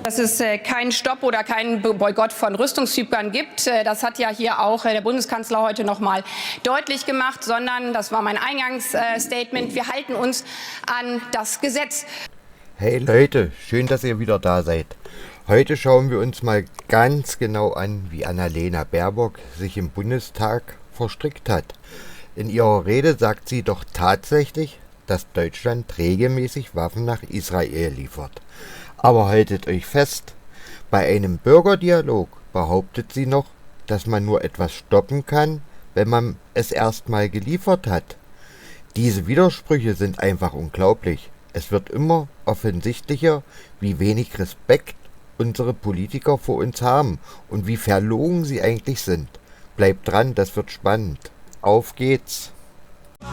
Dass es keinen Stopp oder keinen Boykott von Rüstungsgütern gibt, das hat ja hier auch der Bundeskanzler heute noch mal deutlich gemacht, sondern, das war mein Eingangsstatement, wir halten uns an das Gesetz. Hey Leute, schön, dass ihr wieder da seid. Heute schauen wir uns mal ganz genau an, wie Annalena Baerbock sich im Bundestag verstrickt hat. In ihrer Rede sagt sie doch tatsächlich, dass Deutschland regelmäßig Waffen nach Israel liefert. Aber haltet euch fest, bei einem Bürgerdialog behauptet sie noch, dass man nur etwas stoppen kann, wenn man es erstmal geliefert hat. Diese Widersprüche sind einfach unglaublich. Es wird immer offensichtlicher, wie wenig Respekt unsere Politiker vor uns haben und wie verlogen sie eigentlich sind. Bleibt dran, das wird spannend. Auf geht's!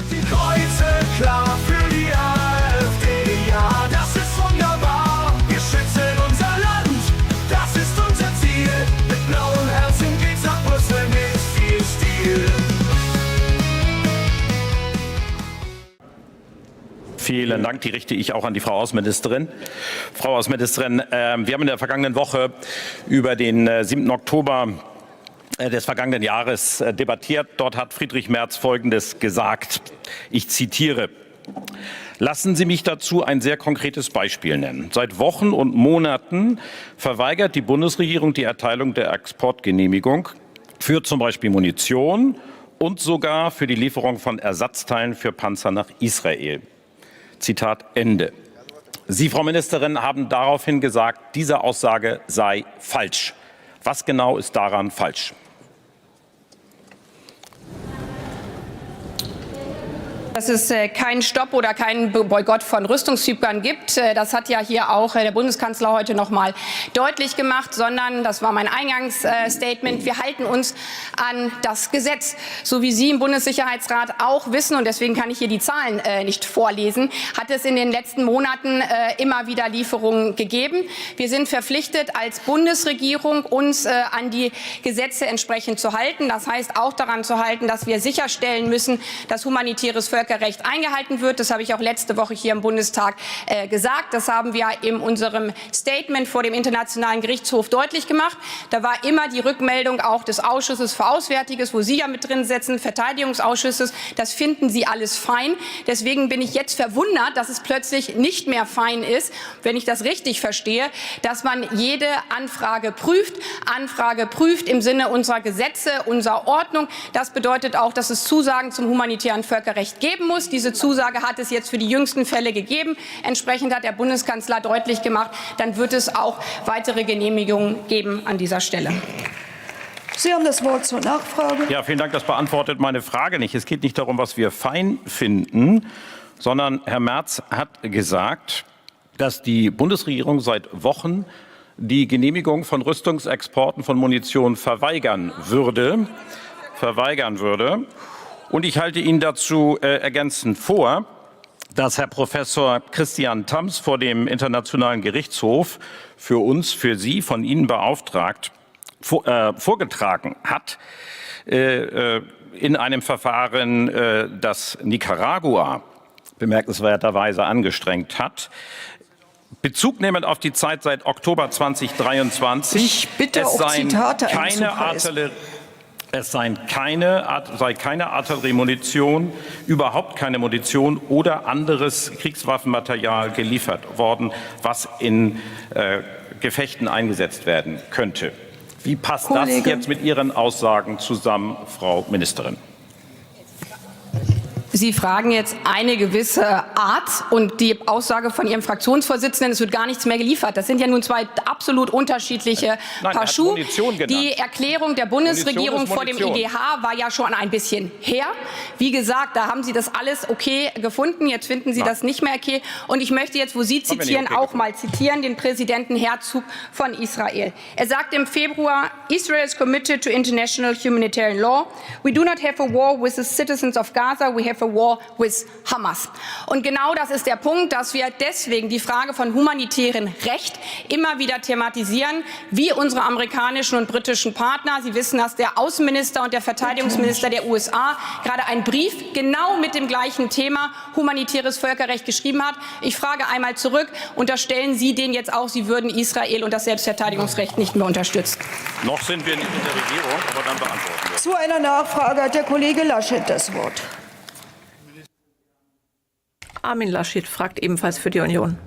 Die Kreuze klar für die AfD, ja, das ist wunderbar. Wir schützen unser Land, das ist unser Ziel. Mit blauem Herzen geht's nach Brüssel mit viel Stil. Vielen Dank, die richte ich auch an die Frau Außenministerin. Frau Außenministerin, wir haben in der vergangenen Woche über den 7. Oktober des vergangenen Jahres debattiert. Dort hat Friedrich Merz Folgendes gesagt. Ich zitiere: Lassen Sie mich dazu ein sehr konkretes Beispiel nennen. Seit Wochen und Monaten verweigert die Bundesregierung die Erteilung der Exportgenehmigung für zum Beispiel Munition und sogar für die Lieferung von Ersatzteilen für Panzer nach Israel. Zitat Ende. Sie, Frau Ministerin, haben daraufhin gesagt, diese Aussage sei falsch. Was genau ist daran falsch? Dass es keinen Stopp oder keinen Boykott von Rüstungsgütern gibt, das hat ja hier auch der Bundeskanzler heute noch mal deutlich gemacht, sondern, das war mein Eingangsstatement, wir halten uns an das Gesetz. So wie Sie im Bundessicherheitsrat auch wissen, und deswegen kann ich hier die Zahlen nicht vorlesen, hat es in den letzten Monaten immer wieder Lieferungen gegeben. Wir sind verpflichtet, als Bundesregierung uns an die Gesetze entsprechend zu halten. Das heißt auch daran zu halten, dass wir sicherstellen müssen, dass humanitäres Völkerrecht eingehalten wird. Das habe ich auch letzte Woche hier im Bundestag gesagt. Das haben wir in unserem Statement vor dem Internationalen Gerichtshof deutlich gemacht. Da war immer die Rückmeldung auch des Ausschusses für Auswärtiges, wo Sie ja mit drin sitzen, Verteidigungsausschusses. Das finden Sie alles fein. Deswegen bin ich jetzt verwundert, dass es plötzlich nicht mehr fein ist, wenn ich das richtig verstehe, dass man jede Anfrage prüft im Sinne unserer Gesetze, unserer Ordnung. Das bedeutet auch, dass es Zusagen zum humanitären Völkerrecht geben muss. Diese Zusage hat es jetzt für die jüngsten Fälle gegeben. Entsprechend hat der Bundeskanzler deutlich gemacht, dann wird es auch weitere Genehmigungen geben an dieser Stelle. Sie haben das Wort zur Nachfrage. Ja, vielen Dank. Das beantwortet meine Frage nicht. Es geht nicht darum, was wir fein finden, sondern Herr Merz hat gesagt, dass die Bundesregierung seit Wochen die Genehmigung von Rüstungsexporten von Munition verweigern würde. Und ich halte Ihnen dazu ergänzend vor, dass Herr Professor Christian Tams vor dem Internationalen Gerichtshof für Sie, von Ihnen beauftragt, vorgetragen hat, in einem Verfahren, das Nicaragua bemerkenswerterweise angestrengt hat, Bezug nehmend auf die Zeit seit Oktober 2023. Ich bitte auch Zitate einzupreisen. Es sei keine Artilleriemunition, überhaupt keine Munition oder anderes Kriegswaffenmaterial geliefert worden, was in Gefechten eingesetzt werden könnte. Wie passt das jetzt mit Ihren Aussagen zusammen, Frau Ministerin? Sie fragen jetzt eine gewisse Art und die Aussage von Ihrem Fraktionsvorsitzenden, es wird gar nichts mehr geliefert. Das sind ja nun zwei absolut unterschiedliche Paar Schuhe. Die Erklärung der Bundesregierung vor dem EuGH war ja schon ein bisschen her. Wie gesagt, da haben Sie das alles okay gefunden. Jetzt finden Sie das nicht mehr okay. Und ich möchte jetzt, wo Sie zitieren, auch mal zitieren, den Präsidenten Herzog von Israel. Er sagt im Februar, Israel is committed to international humanitarian law. We do not have a war with the citizens of Gaza. We have have a war with Hamas. Und genau das ist der Punkt, dass wir deswegen die Frage von humanitären Recht immer wieder thematisieren, wie unsere amerikanischen und britischen Partner. Sie wissen, dass der Außenminister und der Verteidigungsminister der USA gerade einen Brief genau mit dem gleichen Thema humanitäres Völkerrecht geschrieben hat. Ich frage einmal zurück, unterstellen Sie denen jetzt auch, sie würden Israel und das Selbstverteidigungsrecht nicht mehr unterstützen? Noch sind wir nicht in der Regierung, aber dann beantworten wir. Zu einer Nachfrage hat der Kollege Laschet das Wort. Armin Laschet fragt ebenfalls für die Union.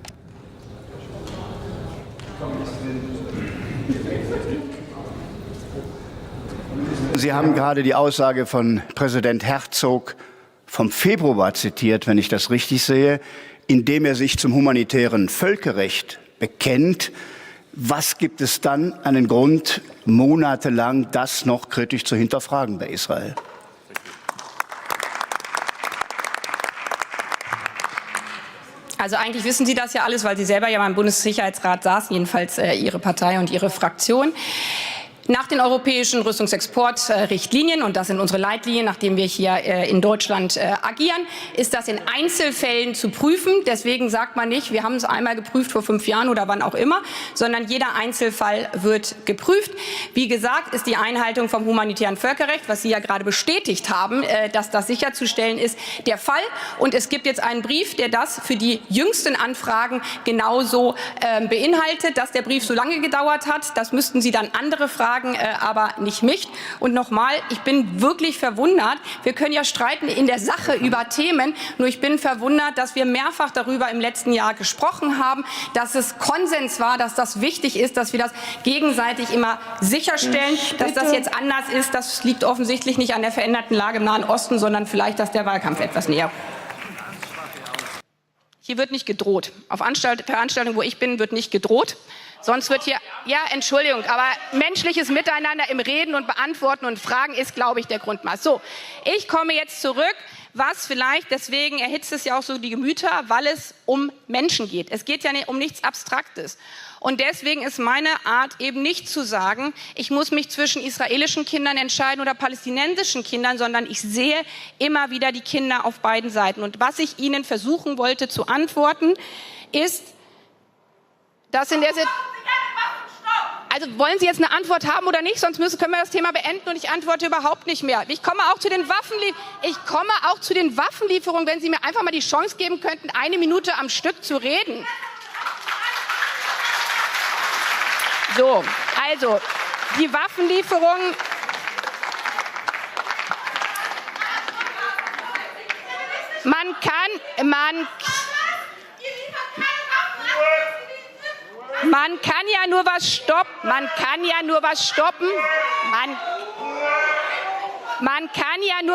Sie haben gerade die Aussage von Präsident Herzog vom Februar zitiert, wenn ich das richtig sehe, indem er sich zum humanitären Völkerrecht bekennt. Was gibt es dann einen Grund, monatelang das noch kritisch zu hinterfragen bei Israel? Also eigentlich wissen Sie das ja alles, weil Sie selber ja beim Bundessicherheitsrat saßen, jedenfalls Ihre Partei und Ihre Fraktion. Nach den europäischen Rüstungsexportrichtlinien, und das sind unsere Leitlinien, nachdem wir hier in Deutschland agieren, ist das in Einzelfällen zu prüfen. Deswegen sagt man nicht, wir haben es einmal geprüft vor 5 Jahren oder wann auch immer, sondern jeder Einzelfall wird geprüft. Wie gesagt, ist die Einhaltung vom humanitären Völkerrecht, was Sie ja gerade bestätigt haben, dass das sicherzustellen ist, der Fall. Und es gibt jetzt einen Brief, der das für die jüngsten Anfragen genauso beinhaltet. Dass der Brief so lange gedauert hat, das müssten Sie dann andere fragen, aber nicht mich. Und nochmal, ich bin wirklich verwundert. Wir können ja streiten in der Sache über Themen, nur ich bin verwundert, dass wir mehrfach darüber im letzten Jahr gesprochen haben, dass es Konsens war, dass das wichtig ist, dass wir das gegenseitig immer sicherstellen. Dass das jetzt anders ist, das liegt offensichtlich nicht an der veränderten Lage im Nahen Osten, sondern vielleicht, dass der Wahlkampf etwas näher. Hier wird nicht gedroht. Auf Veranstaltungen, wo ich bin, wird nicht gedroht. Sonst wird hier, ja, Entschuldigung, aber menschliches Miteinander im Reden und Beantworten und Fragen ist, glaube ich, der Grundmaß. So, ich komme jetzt zurück, was vielleicht, deswegen erhitzt es ja auch so die Gemüter, weil es um Menschen geht. Es geht ja nicht um nichts Abstraktes. Und deswegen ist meine Art eben nicht zu sagen, ich muss mich zwischen israelischen Kindern entscheiden oder palästinensischen Kindern, sondern ich sehe immer wieder die Kinder auf beiden Seiten. Und was ich Ihnen versuchen wollte zu antworten, ist, dass in der Also wollen Sie jetzt eine Antwort haben oder nicht? Sonst können wir das Thema beenden und ich antworte überhaupt nicht mehr. Ich komme auch zu den Waffenlieferungen, wenn Sie mir einfach mal die Chance geben könnten, 1 Minute am Stück zu reden. So, also die Waffenlieferungen. Man kann ja nur was stoppen. Man kann ja nur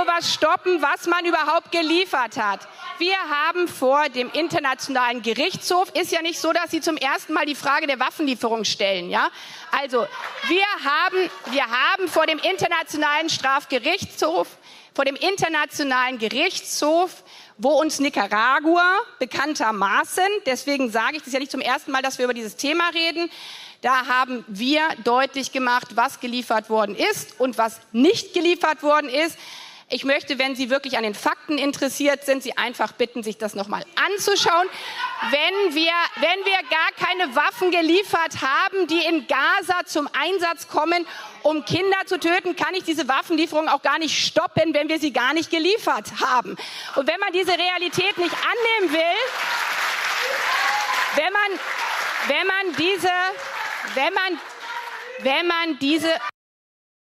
was stoppen, was man überhaupt geliefert hat. Wir haben vor dem Internationalen Gerichtshof, ist ja nicht so, dass Sie zum ersten Mal die Frage der Waffenlieferung stellen, ja? Also, wir haben vor dem Internationalen Gerichtshof, wo uns Nicaragua bekanntermaßen, deswegen sage ich das ja nicht zum ersten Mal, dass wir über dieses Thema reden, da haben wir deutlich gemacht, was geliefert worden ist und was nicht geliefert worden ist. Ich möchte, wenn Sie wirklich an den Fakten interessiert sind, Sie einfach bitten, sich das nochmal anzuschauen. Wenn wir gar keine Waffen geliefert haben, die in Gaza zum Einsatz kommen, um Kinder zu töten, kann ich diese Waffenlieferung auch gar nicht stoppen, wenn wir sie gar nicht geliefert haben. Und wenn man diese Realität nicht annehmen will, wenn man diese